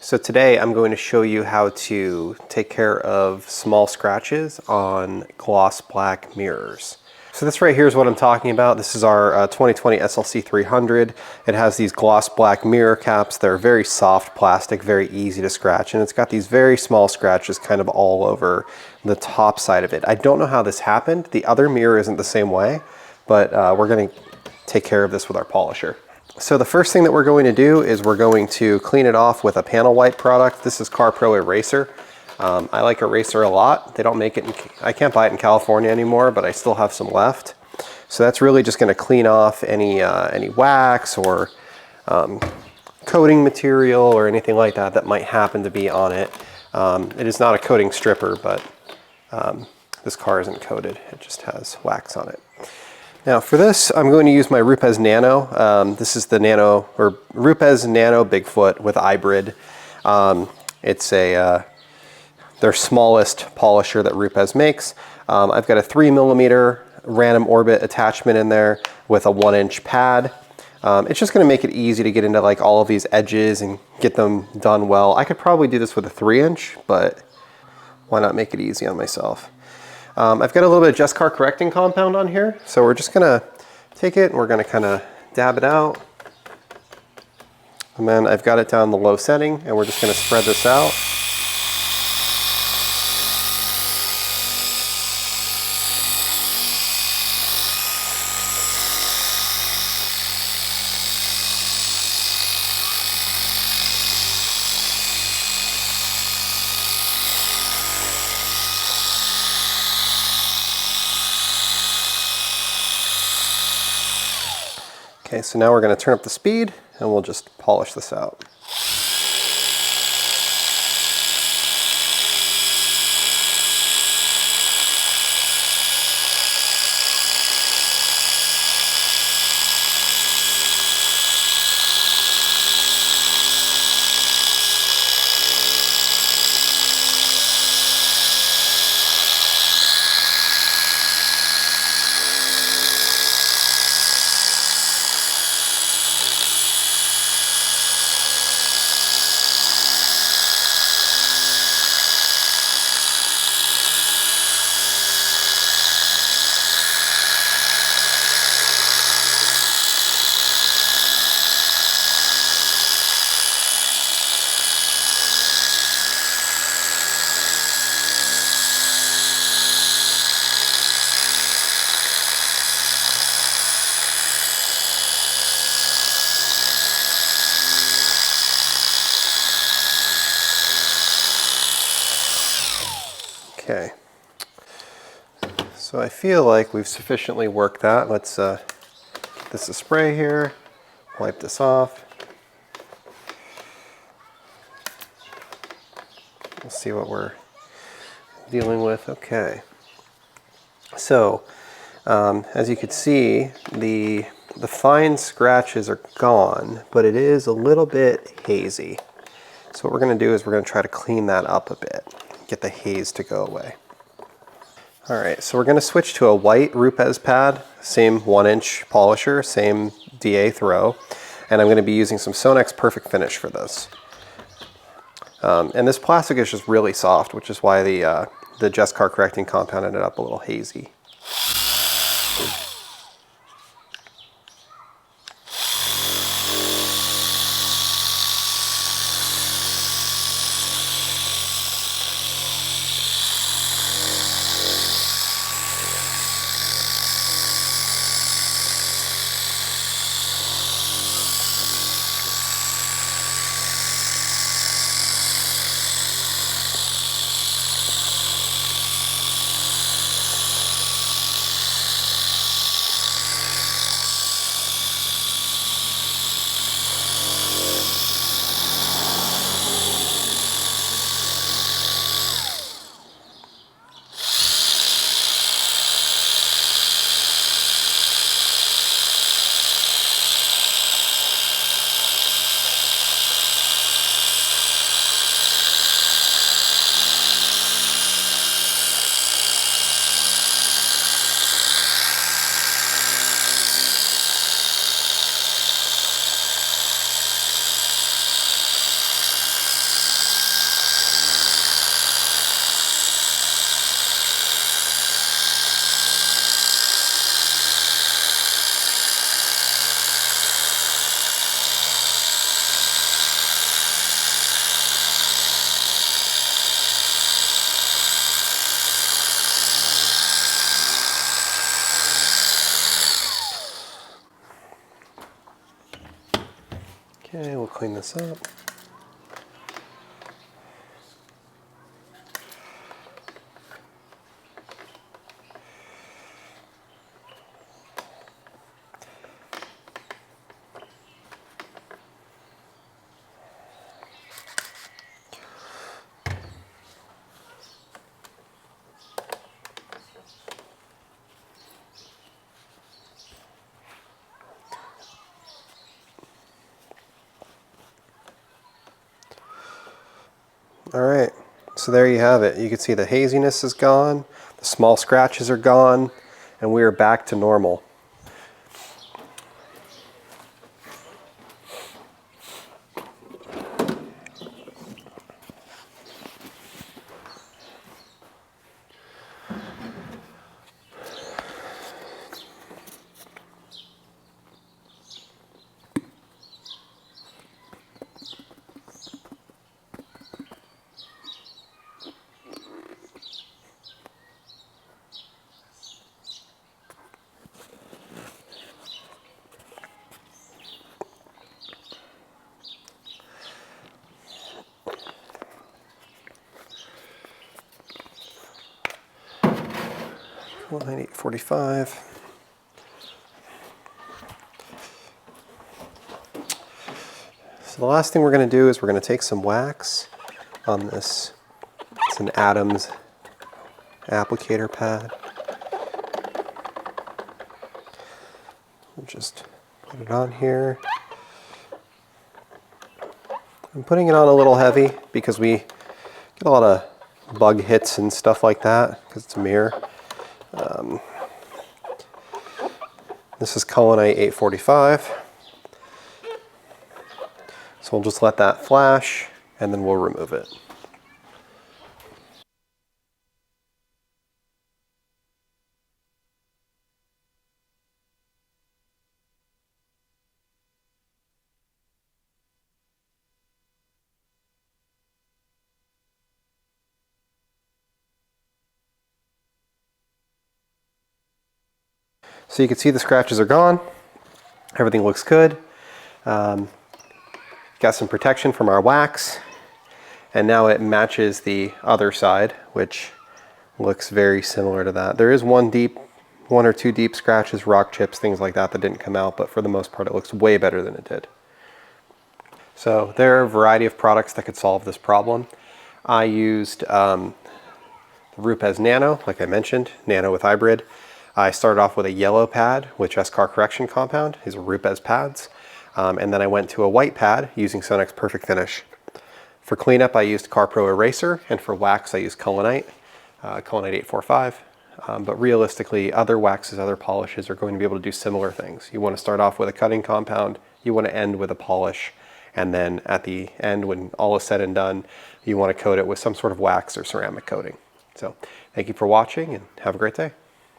So today I'm going to show you how to take care of small scratches on gloss black mirrors. So this right here is what I'm talking about. This is our 2020 SLC 300. It has these gloss black mirror caps. They're very soft plastic, very easy to scratch, and it's got these very small scratches kind of all over the top side of it. I don't know how this happened. The other mirror isn't the same way, but we're going to take care of this with our polisher. So the first thing that we're going to do is we're going to clean it off with a panel wipe product. This is CarPro Eraser. I like Eraser a lot. They don't make it, I can't buy it in California anymore, but I still have some left. So that's really just going to clean off any wax or coating material or anything like that that might happen to be on it. It is not a coating stripper, but this car isn't coated. It just has wax on it. Now for this, I'm going to use my Rupes Nano. This is the Nano, or Rupes Nano Bigfoot with iBrid. It's their smallest polisher that Rupes makes. I've got a 3mm random orbit attachment in there with a 1-inch pad. It's just going to make it easy to get into like all of these edges and get them done well. I could probably do this with a 3-inch, but why not make it easy on myself? I've got a little bit of Just Car correcting compound on here, so we're just gonna take it and we're gonna kind of dab it out. And then I've got it down the low setting and we're just gonna spread this out. Okay, so now we're going to turn up the speed and we'll just polish this out. Okay, so I feel like we've sufficiently worked that. Let's get this a spray here, wipe this off. We'll see what we're dealing with. Okay, so as you can see, the fine scratches are gone, but it is a little bit hazy. So what we're going to do is we're going to try to clean that up a bit. Get the haze to go away. Alright, so we're going to switch to a white Rupes pad, same 1-inch polisher, same DA throw, and I'm going to be using some Sonax Perfect Finish for this. And this plastic is just really soft, which is why the Just Car correcting compound ended up a little hazy. Okay, we'll clean this up. All right, so there you have it. You can see the haziness is gone, the small scratches are gone, and we are back to normal. Well, 9845. So the last thing we're going to do is we're going to take some wax on this. It's an Adams applicator pad. We'll just put it on here. I'm putting it on a little heavy because we get a lot of bug hits and stuff like that because it's a mirror. This is Culinite 845. So we'll just let that flash and then we'll remove it. So you can see the scratches are gone. Everything looks good. Got some protection from our wax. And now it matches the other side, which looks very similar to that. There is one or two deep scratches, rock chips, things like that didn't come out, but for the most part it looks way better than it did. So there are a variety of products that could solve this problem. I used Rupes Nano, like I mentioned, Nano with iBrid. I started off with a yellow pad with Car Correction Compound. These are Rupes pads. And then I went to a white pad using Sonax Perfect Finish. For cleanup, I used CarPro Eraser, and for wax, I used Culinite, Culinite 845. But realistically, other waxes, other polishes are going to be able to do similar things. You want to start off with a cutting compound, you want to end with a polish, and then at the end, when all is said and done, you want to coat it with some sort of wax or ceramic coating. So thank you for watching and have a great day.